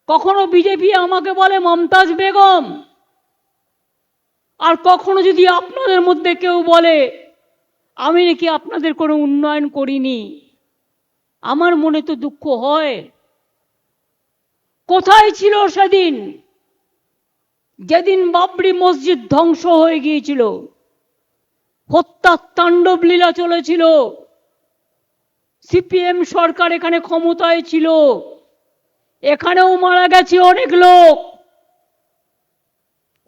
কখনো বিজেপি আমাকে বলে মমতাজ বেগম, আর কখনো যদি আপনাদের মধ্যে কেউ বলে আমি নাকি আপনাদের কোনো উন্নয়ন করিনি, আমার মনে তো দুঃখ হয়। কোথায় ছিল সেদিন যেদিন বাবরি মসজিদ ধ্বংস হয়ে গিয়েছিল, হত্যার তাণ্ডব লীলা চলেছিল, সিপিএম সরকার এখানে ক্ষমতায় ছিল, এখানেও মারা গেছে অনেক লোক,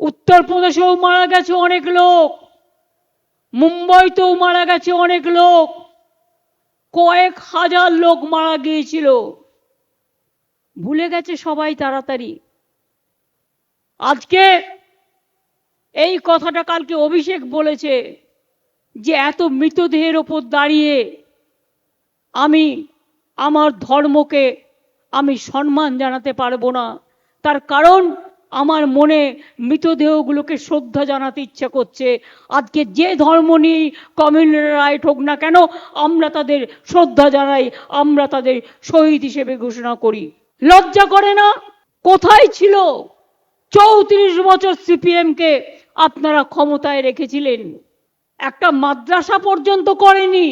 উত্তরপ্রদেশেও মারা গেছে অনেক লোক, মুম্বাইতেও মারা গেছে অনেক লোক, কয়েক হাজার লোক মারা গিয়েছিল। ভুলে গেছে সবাই তাড়াতাড়ি। আজকে এই কথাটা কালকে অভিষেক বলেছে যে এত মৃতদেহের ওপর দাঁড়িয়ে আমি আমার ধর্মকে আমি সম্মান জানাতে পারবো না, তার কারণ আমার মনে মৃতদেহগুলোকে শ্রদ্ধা জানাতে ইচ্ছা করছে। আজকে যে ধর্ম নিয়ে কমিউনাল রাইট হোক না কেন, আমরা তাদের শ্রদ্ধা জানাই, আমরা তাদের শহীদ হিসেবে ঘোষণা করি। লজ্জা করে না? কোথায় ছিল 34 বছর সিপিএমকে আপনারা ক্ষমতায় রেখেছিলেন? একটা মাদ্রাসা পর্যন্ত করেনি,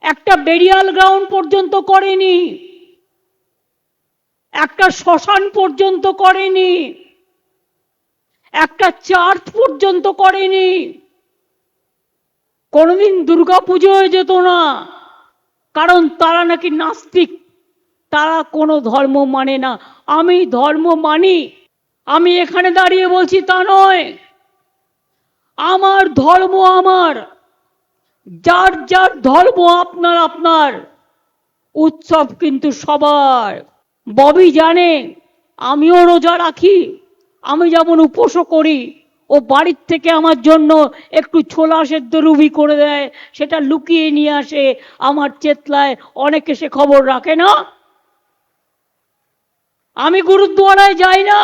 একটা বেরিয়াল গ্রাউন্ড পর্যন্ত করেনি, একটা শ্মশান পর্যন্ত করেনি, একটা চার্চ পর্যন্ত করেনি। কোনোদিন দুর্গাপুজো হয়ে যেত না, কারণ তারা নাকি নাস্তিক, তারা কোনো ধর্ম মানে না। আমি ধর্ম মানি, আমি এখানে দাঁড়িয়ে বলছি তা নয়। আমার ধর্ম আমার, যার যার ধর্ম আপনার আপনার, উৎসব কিন্তু সবার। ববি জানে আমিও রোজা রাখি, আমি যেমন উপোসও করি, ও বাড়ির থেকে আমার জন্য একটু ছোলা সেদ্ধ রুবি করে দেয়, সেটা লুকিয়ে নিয়ে আসে আমার চেতলায়, অনেকে সে খবর রাখে না। আমি গুরুদ্বারায় যাই না।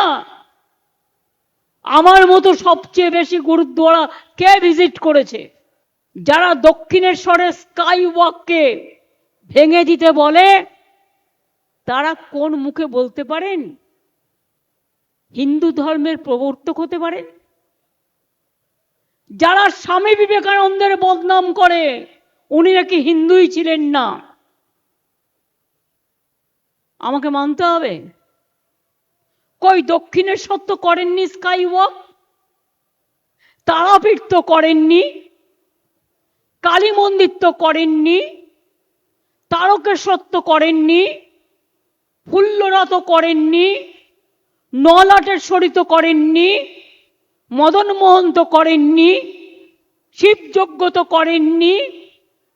আমার মতো সবচেয়ে বেশি গুরুদ্বারা কে ভিজিট করেছে? যারা দক্ষিণেশ্বরের স্কাই ওয়াককে ভেঙে দিতে বলে, তারা কোন মুখে বলতে পারেন হিন্দু ধর্মের প্রবর্তক হতে পারেন? যারা স্বামী বিবেকানন্দের বদনাম করে উনি নাকি হিন্দুই ছিলেন না, আমাকে মানতে হবে। কই দক্ষিণেশ্বর তো করেননি স্কাই ওয়াক, তারাপীঠ তো করেননি, কালী মন্দির তো করেননি, তারকেশ্বর তো করেননি, ফুল্লরা তো করেননি, নলাটেশ্বরী তো করেননি, মদনমোহন তো করেননি, শিবযজ্ঞ তো করেননি,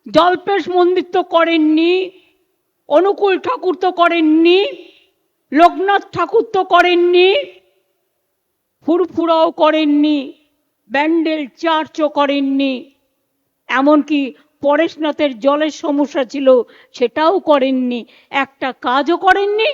জল্পেশ মন্দির তো করেননি, অনুকূল ঠাকুর তো করেননি, লোকনাথ ঠাকুর তো করেননি, ফুরফুরাও করেননি, ব্যান্ডেল চার্চও করেননি, এমনকি পরেশনাথের জলের সমস্যা ছিল সেটাও করেননি, একটা কাজও করেননি।